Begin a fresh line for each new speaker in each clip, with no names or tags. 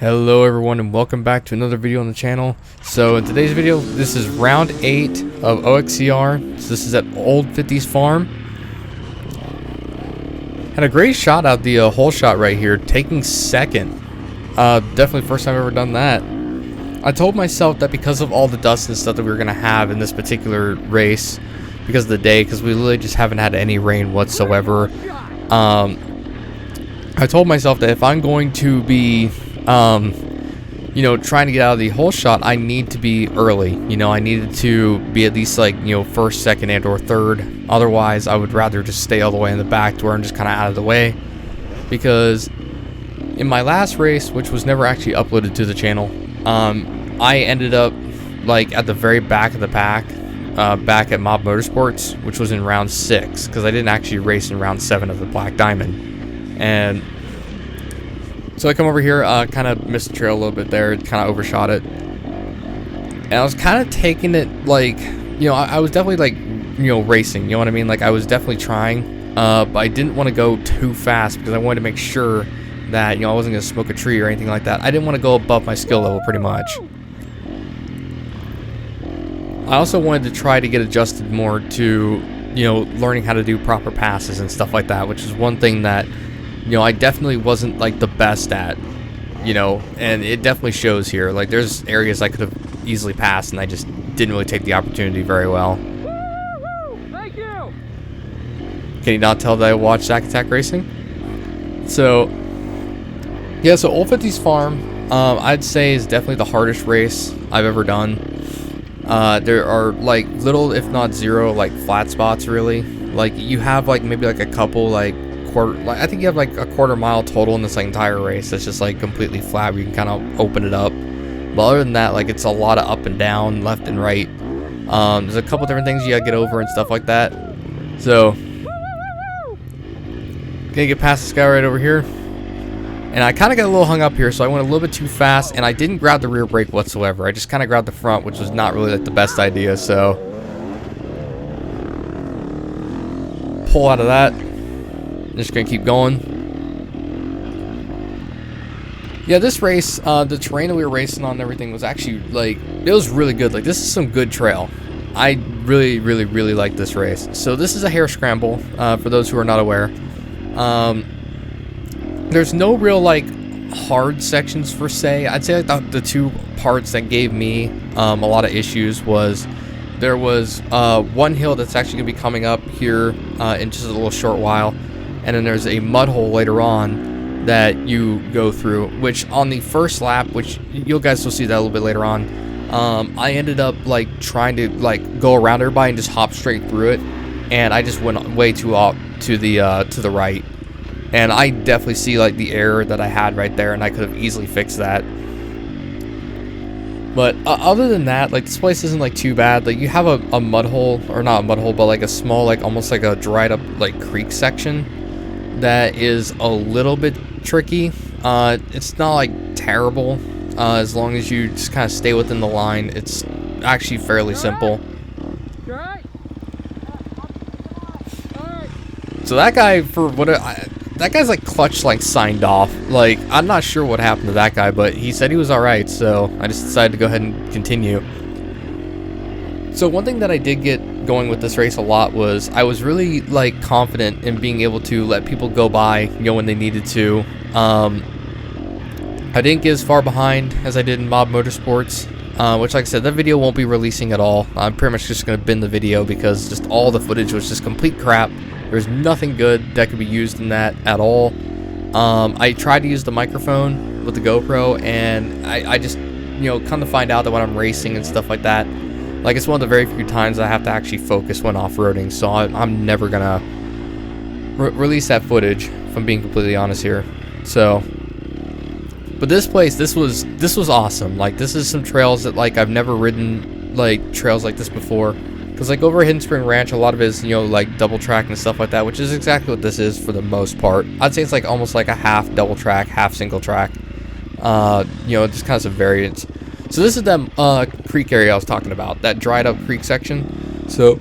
Hello everyone and welcome back to another video on the channel. So in today's video, this is round 8 of OXCR. So this is at Old 50s Farm. Had a great shot out the hole shot right here, taking second. Definitely first time I've ever done that. I told myself that because of all the dust and stuff that we were going to have in this particular race, because of the day, because we literally just haven't had any rain whatsoever, I told myself that if I'm going to be trying to get out of the hole shot, I need to be early. I needed to be at least like, first, second, and or third. Otherwise, I would rather just stay all the way in the back to where I'm just kind of out of the way. Because in my last race, which was never actually uploaded to the channel, I ended up like at the very back of the pack, back at Mob Motorsports, which was in round 6, because I didn't actually race in round 7 of the Black Diamond. And so I come over here, kind of missed the trail a little bit there, kind of overshot it. And I was kind of taking it like, I was definitely like, racing, you know what I mean? Like I was definitely trying, but I didn't want to go too fast because I wanted to make sure that, I wasn't going to smoke a tree or anything like that. I didn't want to go above my skill level pretty much. I also wanted to try to get adjusted more to, learning how to do proper passes and stuff like that, which is one thing that I definitely wasn't like the best at, and it definitely shows here. Like there's areas I could have easily passed and I just didn't really take the opportunity very well.
Thank you.
Can you not tell that I watch Zack Attack Racing? So yeah, so Old 50s Farm, I'd say is definitely the hardest race I've ever done. There are like little, if not zero, like flat spots really. Like you have like maybe like a couple like I think you have like a quarter mile total in this like entire race that's just like completely flat where you can kind of open it up. But other than that, like it's a lot of up and down, left and right. There's a couple different things you gotta get over and stuff like that. So gonna get past this guy right over here, and I kind of got a little hung up here, so I went a little bit too fast and I didn't grab the rear brake whatsoever. I just kind of grabbed the front, which was not really like the best idea. So pull out of that. Just gonna keep going. Yeah, this race, the terrain that we were racing on and everything was actually like, it was really good. Like this is some good trail. I really like this race. So this is a hare scramble, for those who are not aware. There's no real like hard sections per se. I'd say like the two parts that gave me a lot of issues was there was one hill that's actually gonna be coming up here in just a little short while. And then there's a mud hole later on that you go through, which on the first lap, which you guys will see that a little bit later on, I ended up like trying to like go around everybody and just hop straight through it, and I just went way too off to the right, and I definitely see like the error that I had right there, and I could have easily fixed that. But other than that, like this place isn't like too bad. Like you have a mud hole, or not a mud hole, but like a small, like almost like a dried up like creek section that is a little bit tricky. It's not like terrible, as long as you just kind of stay within the line. It's actually fairly simple. So that guy, for what that guy's like clutch like signed off. Like I'm not sure what happened to that guy, but he said he was alright, so I just decided to go ahead and continue. So one thing that I did get going with this race a lot was I was really like confident in being able to let people go by, when they needed to. I didn't get as far behind as I did in Mob Motorsports, which, like I said, that video won't be releasing at all. I'm pretty much just going to bin the video because just all the footage was just complete crap. There's nothing good that could be used in that at all. I tried to use the microphone with the GoPro, and I just, come to find out that when I'm racing and stuff like that, like it's one of the very few times I have to actually focus when off-roading, so I'm never gonna release that footage, if I'm being completely honest here. So, but this place, this was awesome. Like this is some trails that like I've never ridden like trails like this before, because like over at Hidden Spring Ranch, a lot of it is like double track and stuff like that, which is exactly what this is for the most part. I'd say it's like almost like a half double track, half single track. Just kind of some variants. So this is that creek area I was talking about, that dried up creek section. So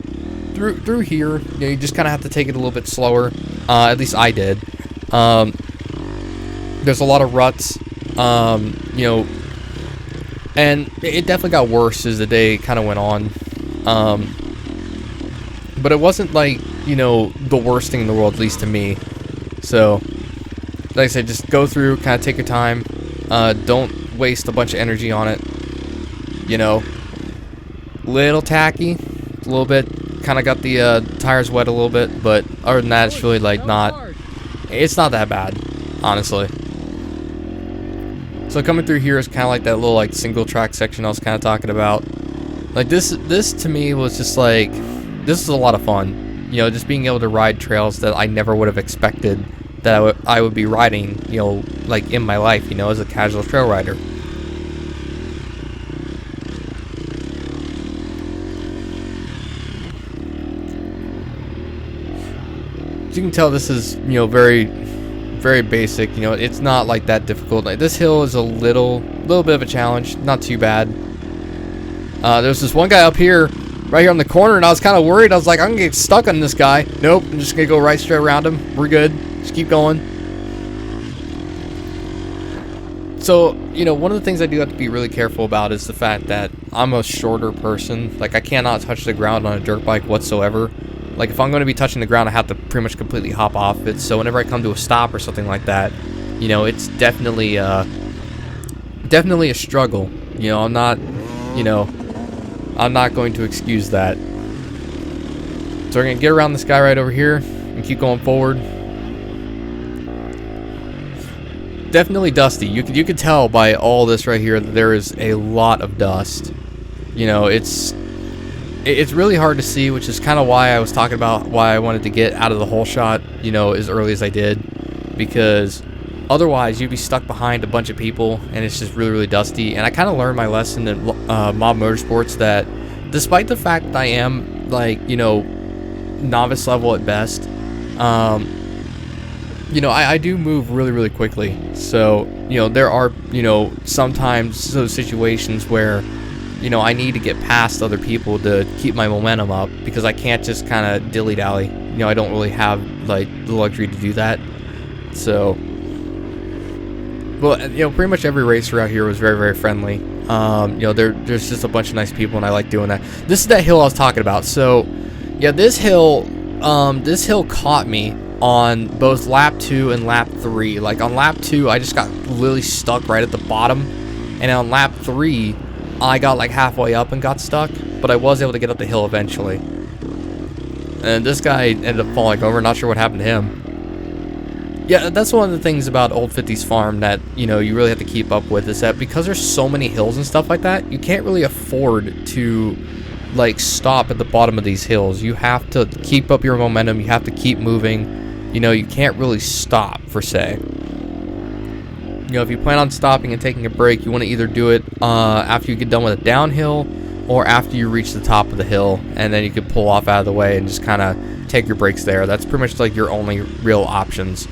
through here, you just kind of have to take it a little bit slower. At least I did. There's a lot of ruts. You know, and it definitely got worse as the day kind of went on. But it wasn't like, you know, the worst thing in the world, at least to me. So, like I said, just go through, kind of take your time. Don't waste a bunch of energy on it. You know, little tacky, a little bit. Kind of got the tires wet a little bit, but other than that, it's really like it's not that bad, honestly. So coming through here is kind of like that little like single track section I was kind of talking about. Like this to me was just like, this is a lot of fun. You know, just being able to ride trails that I never would have expected that I would be riding, you know, like in my life, you know, as a casual trail rider. As you can tell, this is, you know, very basic. You know, it's not like that difficult. Like, this hill is a little bit of a challenge, not too bad. There's this one guy up here, right here on the corner, and I was kind of worried. I was like, I'm gonna get stuck on this guy. Nope, I'm just gonna go right straight around him. We're good. Just keep going. So, you know, one of the things I do have to be really careful about is the fact that I'm a shorter person. Like, I cannot touch the ground on a dirt bike whatsoever. Like, if I'm going to be touching the ground, I have to pretty much completely hop off it. So whenever I come to a stop or something like that, you know, it's definitely a struggle. You know, I'm not going to excuse that. So we're going to get around this guy right over here and keep going forward. Definitely dusty. You could tell by all this right here that there is a lot of dust. You know, it's really hard to see, which is kind of why I was talking about why I wanted to get out of the hole shot, you know, as early as I did, because otherwise you'd be stuck behind a bunch of people and it's just really dusty. And I kind of learned my lesson in Mob Motorsports that despite the fact that I am, like, you know, novice level at best, you know, I do move really quickly. So, you know, there are, you know, sometimes those situations where, you know, I need to get past other people to keep my momentum up, because I can't just kind of dilly-dally. You know, I don't really have, like, the luxury to do that. So, well, you know, pretty much every racer out here was very friendly. You know, there's just a bunch of nice people, and I like doing that. This is that hill I was talking about. So, yeah, this hill caught me on both lap 2 and lap 3. Like, on lap 2, I just got really stuck right at the bottom, and on lap 3, I got like halfway up and got stuck, but I was able to get up the hill eventually. And this guy ended up falling over. Not sure what happened to him. Yeah, that's one of the things about Old 50s Farm that, you know, you really have to keep up with, is that because there's so many hills and stuff like that, you can't really afford to, like, stop at the bottom of these hills. You have to keep up your momentum. You have to keep moving. You know, you can't really stop, per se. You know, if you plan on stopping and taking a break, you want to either do it after you get done with a downhill or after you reach the top of the hill, and then you can pull off out of the way and just kind of take your breaks there. That's pretty much like your only real options.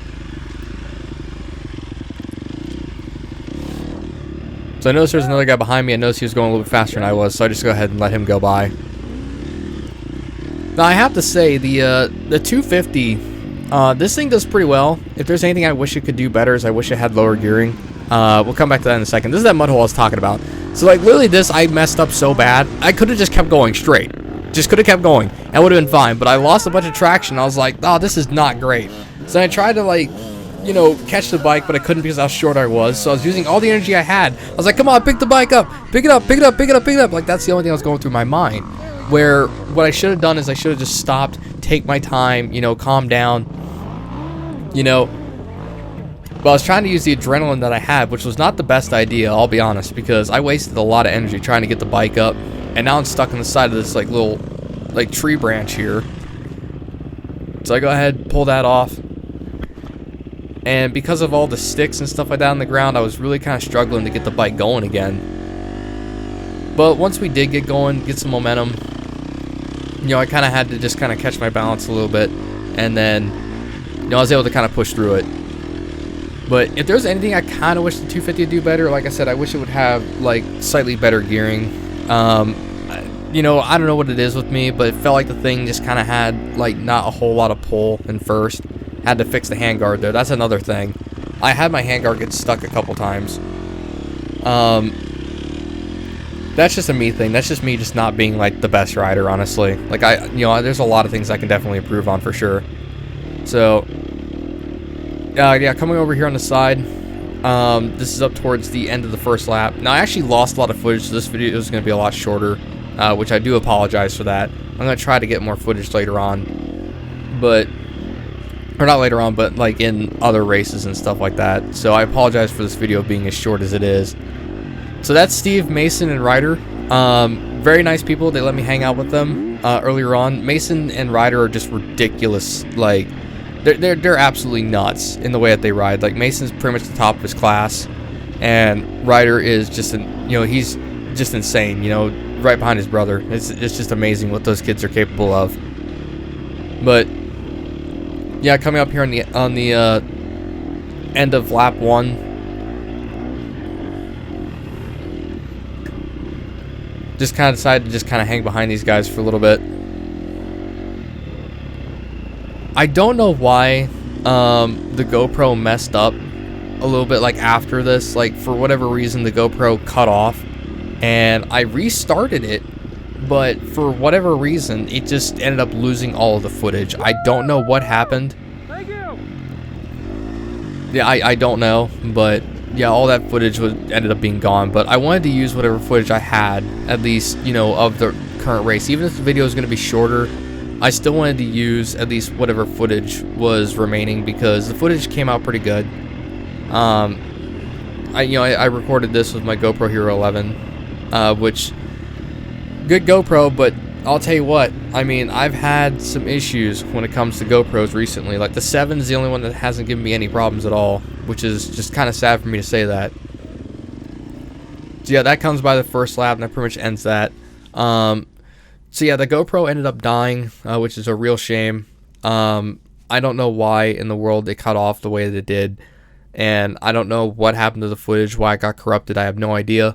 So I noticed there's another guy behind me. I noticed he was going a little bit faster than I was, so I just go ahead and let him go by. Now I have to say, the 250... this thing does pretty well. If there's anything I wish it could do better, is I wish it had lower gearing. We'll come back to that in a second. This is that mud hole I was talking about. So, like, literally this, I messed up so bad. I could have just kept going straight. Just could have kept going. And would have been fine. But I lost a bunch of traction. I was like, oh, this is not great. So I tried to, like, you know, catch the bike, but I couldn't because how short I was. So I was using all the energy I had. I was like, come on, pick the bike up. Pick it up, pick it up, pick it up, pick it up. Like, that's the only thing that was going through my mind. Where what I should have done is I should have just stopped, take my time, you know, calm down. You know, but I was trying to use the adrenaline that I had, which was not the best idea, I'll be honest, because I wasted a lot of energy trying to get the bike up, and now I'm stuck on the side of this, like, little, like, tree branch here. So I go ahead, pull that off, and because of all the sticks and stuff like that on the ground, I was really kind of struggling to get the bike going again. But once we did get going, get some momentum, you know, I kind of had to just kind of catch my balance a little bit, and then, you know, I was able to kind of push through it. But if there's anything I kind of wish the 250 would do better, like I said, I wish it would have, like, slightly better gearing. You know, I don't know what it is with me, but it felt like the thing just kind of had, like, not a whole lot of pull in first. Had to fix the handguard there. That's another thing. I had my handguard get stuck a couple times. That's just a me thing. That's just me just not being like the best rider, honestly. Like there's a lot of things I can definitely improve on for sure. So, yeah, coming over here on the side. This is up towards the end of the first lap. Now, I actually lost a lot of footage, so this video is going to be a lot shorter, which I do apologize for that. I'm going to try to get more footage later on, or not later on, but like in other races and stuff like that. So I apologize for this video being as short as it is. So that's Steve, Mason, and Ryder. Very nice people. They let me hang out with them earlier on. Mason and Ryder are just ridiculous. Like, they're absolutely nuts in the way that they ride. Like, Mason's pretty much the top of his class, and Ryder is just he's just insane. Right behind his brother. It's just amazing what those kids are capable of. But yeah, coming up here on the end of lap 1. Just kind of decided to just kind of hang behind these guys for a little bit. I don't know why the GoPro messed up a little bit, like after this. Like, for whatever reason, the GoPro cut off, and I restarted it, but for whatever reason, it just ended up losing all of the footage. I don't know what happened.
Thank you.
Yeah, I don't know, but yeah, all that footage ended up being gone. But I wanted to use whatever footage I had, at least, of the current race. Even if the video is going to be shorter, I still wanted to use at least whatever footage was remaining, because the footage came out pretty good. I recorded this with my GoPro Hero 11, which, good GoPro, but I'll tell you what, I mean, I've had some issues when it comes to GoPros recently. Like, the 7 is the only one that hasn't given me any problems at all, which is just kind of sad for me to say that. So yeah, that comes by the first lap, and that pretty much ends that. So yeah, the GoPro ended up dying, which is a real shame. I don't know why in the world it cut off the way that it did, and I don't know what happened to the footage, why it got corrupted. I have no idea.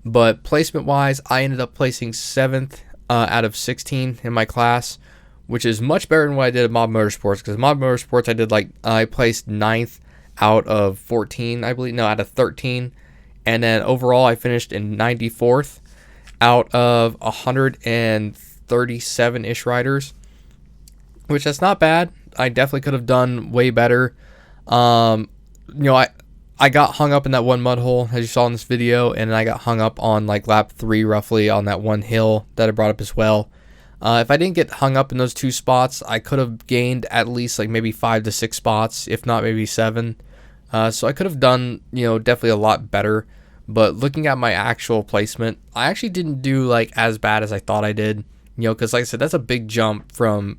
But placement-wise, I ended up placing 7th out of 16 in my class, which is much better than what I did at Mob Motorsports, because Mob Motorsports I placed 9th out of 14, I believe. No, out of 13. And then overall, I finished in 94th out of 137-ish riders, which that's not bad. I definitely could have done way better. I got hung up in that one mud hole, as you saw in this video, and I got hung up on like lap 3 roughly on that one hill that I brought up as well. If I didn't get hung up in those 2 spots, I could have gained at least like maybe 5 to 6 spots, if not maybe 7. So I could have done, definitely a lot better. But looking at my actual placement, I actually didn't do like as bad as I thought I did. Because like I said, that's a big jump from,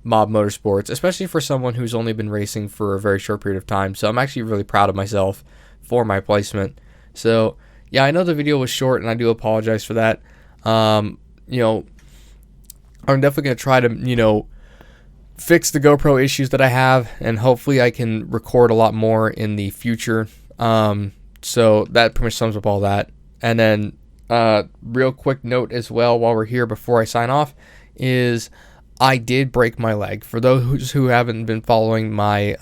Mob Motorsports, especially for someone who's only been racing for a very short period of time. So I'm actually really proud of myself for my placement. So yeah, I know the video was short, and I do apologize for that. I'm definitely going to try to, fix the GoPro issues that I have, and hopefully I can record a lot more in the future. So that pretty much sums up all that. And then real quick note as well while we're here before I sign off is I did break my leg. For those who haven't been following my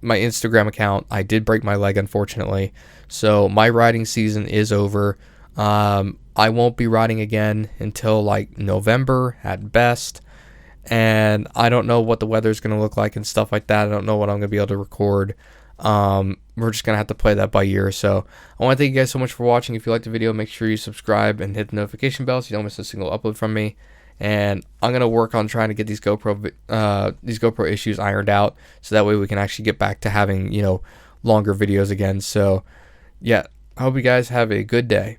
my Instagram account, I did break my leg, unfortunately. So my riding season is over. I won't be riding again until like November at best. And I don't know what the weather's going to look like and stuff like that. I don't know what I'm going to be able to record. We're just going to have to play that by ear. So I want to thank you guys so much for watching. If you liked the video, make sure you subscribe and hit the notification bell so you don't miss a single upload from me. And I'm going to work on trying to get these GoPro issues ironed out, so that way we can actually get back to having, longer videos again. So yeah, I hope you guys have a good day.